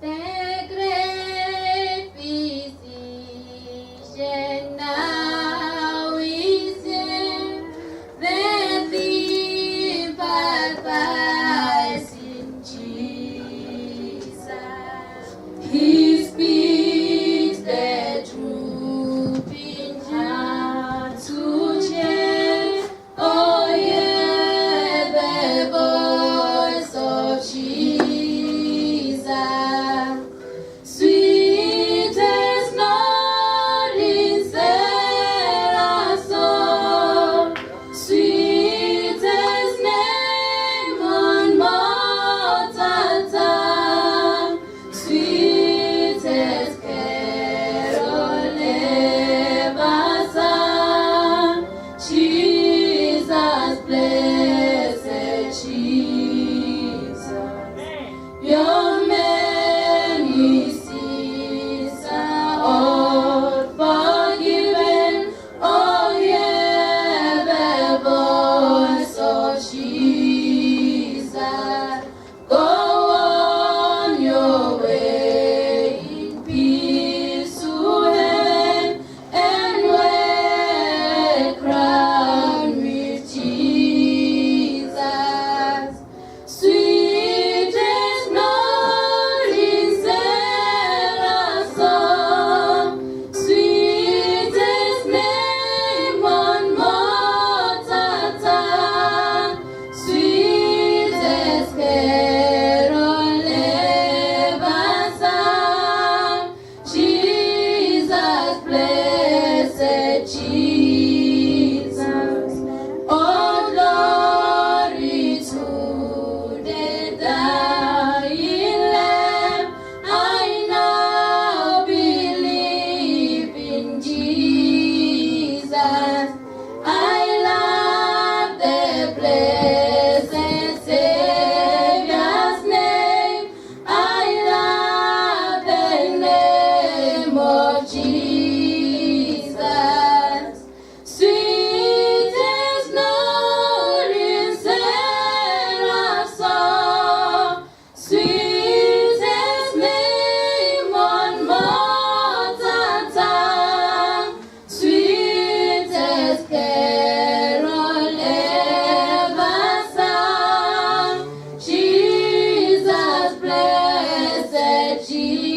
The great physician now is here, the thief in Jesus. He speaks the truth in heart to change. Oh yeah, the voice of Jesus. Sweet as not in song, sweet as name on mortal tongue, sweet as carol ever sung. Jesus, blessed Jesus, your many sins are all forgiven. Oh yeah, the voice of Jesus. Go on your way in peace to heaven, and wear a crown with Jesus. Sweet as not in song, sweet as name on mortal tongue, sweet as carol ever sung. Jesus, blessed Jesus. All glory to the dying Lamb. I now believe in Jesus. I love the blessed Savior's name. I love the name of Jesus. Sweet as not in song, sweet as name on mortal tongue, sweet as carol ever sung. Jesus, blessed Jesus.